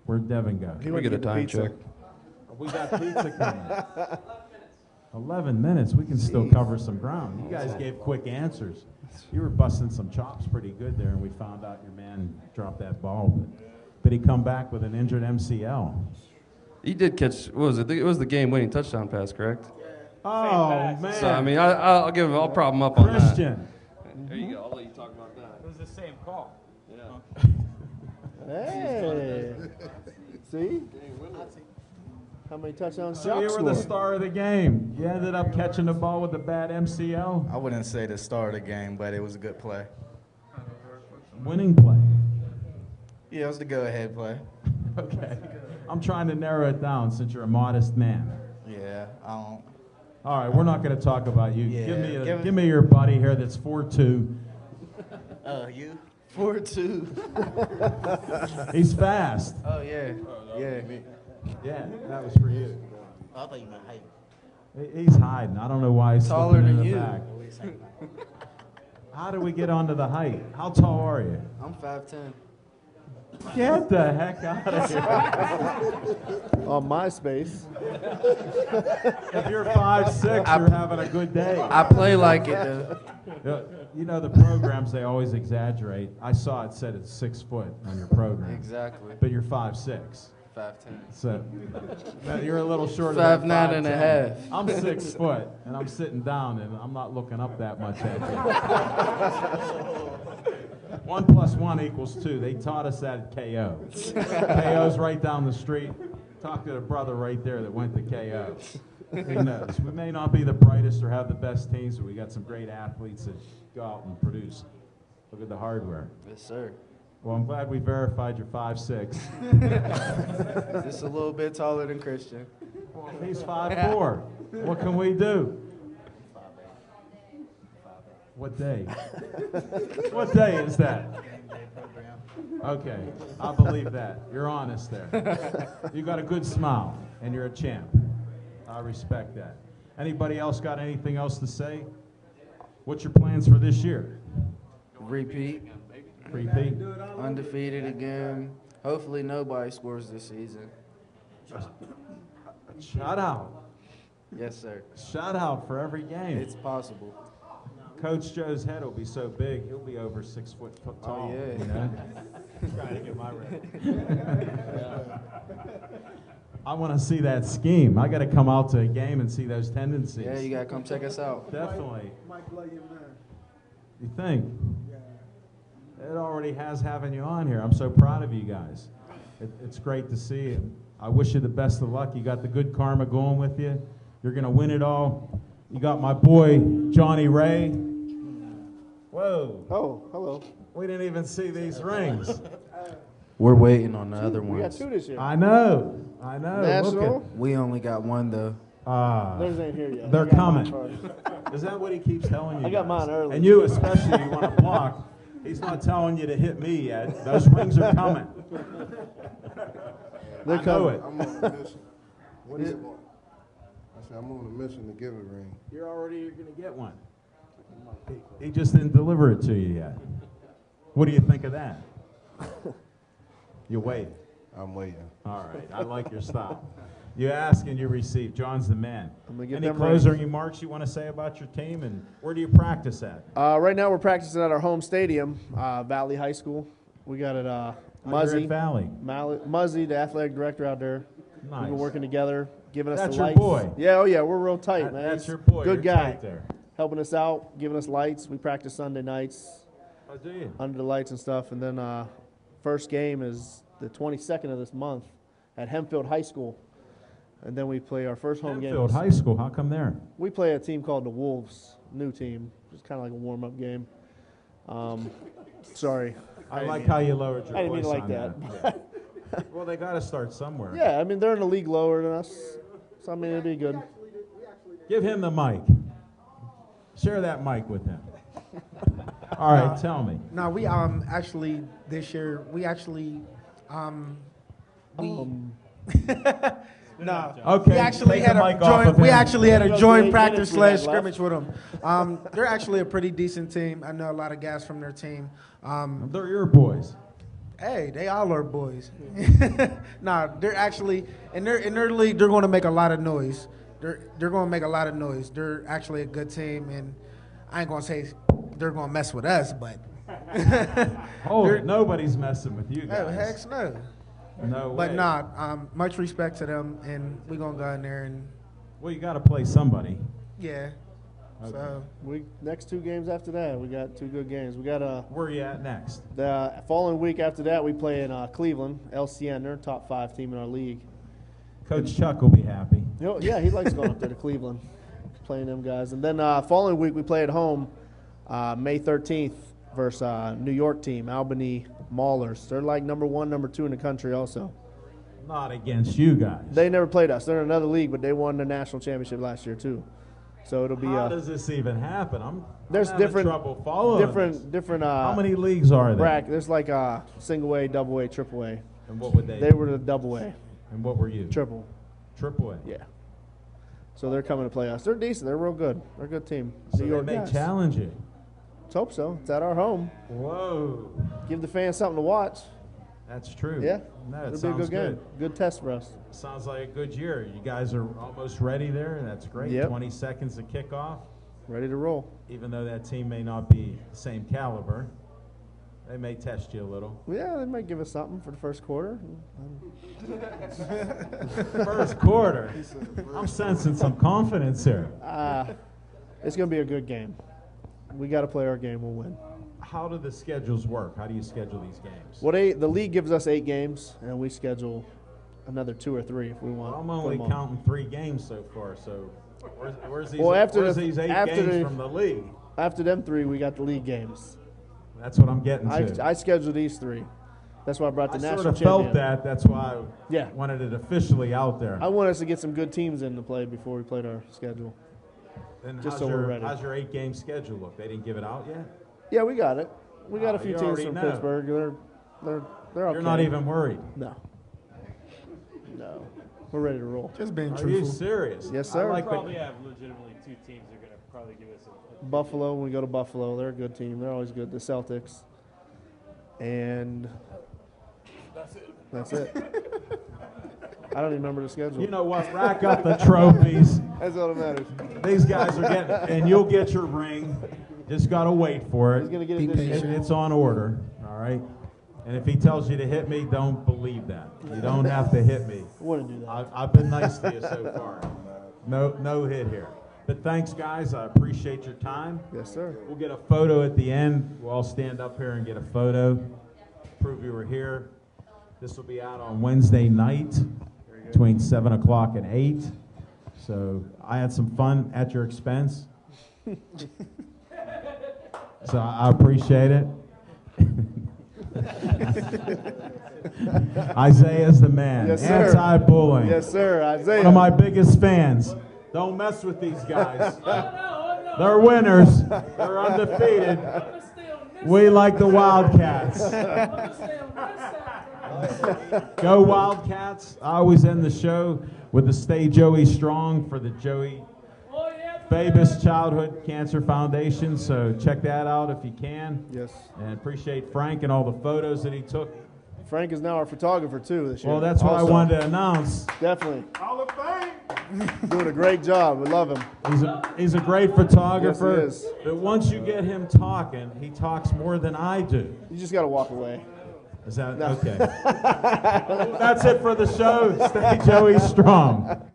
Where'd Devin go? Can we get a time check? We got pizza coming. 11 minutes. We can still cover some ground. You guys gave quick answers. You were busting some chops pretty good there, and we found out your man dropped that ball. But he come back with an injured MCL. He did catch. What was it? It was the game-winning touchdown pass, correct? Oh, man. So I mean, I'll give him. I'll prop him up on that. Christian. There you go. I'll let you talk about that. It was the same call. Yeah. Hey. See? How many touchdowns So you Chuck were the scored? star of the game. You ended up catching the ball with a bad MCL. I wouldn't say the star of the game, but it was a good play. Winning play. Yeah, it was the go-ahead play. Okay. I'm trying to narrow it down since you're a modest man. Yeah, I don't. All right, we're not going to talk about you. Yeah, Give me your buddy here that's 4'2". You? 4'2". He's fast. Oh, yeah. Yeah. Yeah, that was for you. I thought you meant height. He's hiding. I don't know why he's Taller slipping in than the you. back. How do we get onto the height? How tall are you? I'm 5'10". Get the heck out of here. On MySpace. If you're 5'6", you're having a good day. I play like it, though. You know, the programs, they always exaggerate. I saw it said it's 6 foot on your program. Exactly. But you're 5'6". 5'10". So you're a little shorter 5'9" than and a 5'10". half. I'm 6 foot, and I'm sitting down, and I'm not looking up that much at you. 1 + 1 = 2. They taught us that at KO. KO's right down the street. Talk to the brother right there that went to KO. He knows. We may not be the brightest or have the best teams, but we got some great athletes that go out and produce. Look at the hardware. Yes, sir. Well, I'm glad we verified you're 5'6". Just a little bit taller than Christian. Well, he's 5'4". What can we do? What day? What day is that? Okay, I believe that. You're honest there. You got a good smile, and you're a champ. I respect that. Anybody else got anything else to say? What's your plans for this year? Repeat. Repeat? Undefeated again. Hopefully nobody scores this season. Shout out. Yes, sir. Shout out for every game. It's possible. Coach Joe's head will be so big, he'll be over 6 foot tall. Oh, yeah. You know? Trying to get my rep. I want to see that scheme. I got to come out to a game and see those tendencies. Yeah, you gotta come check us out. Definitely. Might blow your mind. You think? It already has having you on here. I'm so proud of you guys. It's great to see you. I wish you the best of luck. You got the good karma going with you. You're going to win it all. You got my boy, Johnny Ray. Whoa. Oh, hello. We didn't even see these rings. We're waiting on the other We got ones. 2 this year. I know. I know. National? Look We only got one though. at, Theirs ain't here yet. they're I got mine coming. first. Is that what he keeps telling you? I got guys? mine early. And you especially, you want to block. He's not telling you to hit me yet. Those rings are coming. They're I know coming. it. I'm on a mission. What is it? I said I'm on a mission to give a ring. You're going to get one. He just didn't deliver it to you yet. What do you think of that? You wait. I'm waiting. All right. I like your style. You ask and you receive. John's the man. I'm gonna get Any them closing rings. remarks you want to say about your team, and where do you practice at? Right now we're practicing at our home stadium, Valley High School. We got it, you're Muzzy. at Valley. Muzzy, the athletic director out there. We've Nice. been working together, giving us That's the your lights. boy. Yeah, oh yeah, we're real tight, man. That's He's your boy. Good You're guy. tight there. Helping us out, giving us lights. We practice Sunday nights. Oh, do you? Under the lights and stuff. And then first game is the 22nd of this month at Hempfield High School. And then we play our first home Hempfield game. High School. How come there? We play a team called the Wolves, new team. It's kind of like a warm-up game. Sorry. I like how you lowered your I didn't mean voice to like on that. Yeah. Well, they got to start somewhere. Yeah, I mean, they're in the league lower than us. So, I mean, it'll be good. Give him the mic. Share that mic with him. All right, tell me. No, we actually this year we actually no. Okay, We actually take had the a mic off joint. of We him. actually had a Those joint 8 practice minutes we had / scrimmage with them. They're actually a pretty decent team. I know a lot of guys from their team. They're your boys. Hey, they all are boys. Nah, they're actually in their league. They're going to make a lot of noise. They're going to make a lot of noise. They're actually a good team, and I ain't going to say they're going to mess with us, but Hold it. Nobody's messing with you oh, guys. heck no. No But way. nah, much respect to them, and we're gonna go in there and Well, you got to play somebody. yeah. Okay. So We next 2 games after that, we got 2 good games. We got Where are you at next? the following week after that, we play in Cleveland, LCN. They're a top 5 team in our league. Coach Chuck will be happy. Yeah, he likes going up there to Cleveland, playing them guys. And then following week, we play at home, May 13th versus New York team, Albany Maulers. They're like number 1, number 2 in the country also. Not against you guys. They never played us. They're in another league, but they won the national championship last year too. So it'll be. How does this even happen? I'm There's having different trouble following this. different. How many leagues are there? There's like single A, double A, triple A. And what would they? They were the double A. And what were you? Triple. Triple A. Yeah. So they're coming to play us. They're decent. They're real good. They're a good team. So New York they may guys. challenge you. Let's hope so. It's at our home. Whoa. Give the fans something to watch. That's true. Yeah. No, it It'll be a sounds good game. Good test for us. Sounds like a good year. You guys are almost ready there. That's great. Yep. 20 seconds to kick off. Ready to roll. Even though that team may not be the same caliber, they may test you a little. Yeah, they might give us something for the first quarter. First quarter. I'm sensing some confidence here. It's going to be a good game. We got to play our game. We'll win. How do the schedules work? How do you schedule these games? Well, the league gives us 8 games, and we schedule another 2 or 3 if we want. I'm put only 'em on. counting 3 games so far. So where's these, Well, where's these 8 games from the league? After them 3, we got the league games. That's what I'm getting to. I scheduled these 3. That's why I brought the I national sort of champion. felt that. That's why I wanted it officially out there. I want us to get some good teams in to play before we played our schedule. Then just how's so your, we're ready. How's your 8-game schedule look? They didn't give it out yet? Yeah, we got it. We got a Oh, few you teams already from know. Pittsburgh. They're okay. You're not even worried? No. We're ready to roll. Just being Are truthful. you serious? Yes, sir. I like Probably have legitimately 2 teams that are going to probably give us a Buffalo, when we go to Buffalo, they're a good team. They're always good. The Celtics. And that's it. I don't even remember the schedule. You know what? Rack up the trophies. That's all that matters. These guys are getting, and you'll get your ring. Just got to wait for it. He's gonna get it this year. It's on order, all right? And if he tells you to hit me, don't believe that. You don't have to hit me. I wouldn't do that. I've been nice to you so far. No hit here. But thanks, guys. I appreciate your time. Yes, sir. We'll get a photo at the end. We'll all stand up here and get a photo. Prove you were here. This will be out on Wednesday night between 7 o'clock and 8. So I had some fun at your expense. So I appreciate it. Isaiah's the man. Yes, sir. Anti-bullying. Yes, sir. Isaiah. One of my biggest fans. Don't mess with these guys. They're winners. They're undefeated. We like the Wildcats. Go Wildcats. I always end the show with the Stay Joey Strong for the Joey Babis Childhood Cancer Foundation. So check that out if you can. Yes. And appreciate Frank and all the photos that he took. Frank is now our photographer too this year. Well, that's what I Also. wanted to announce. Definitely. Hall of Fame. Doing a great job. We love him. He's a great photographer. Yes, he is. But once you get him talking, he talks more than I do. You just got to walk away. Is that okay? That's it for the show. Stay Joey Strong.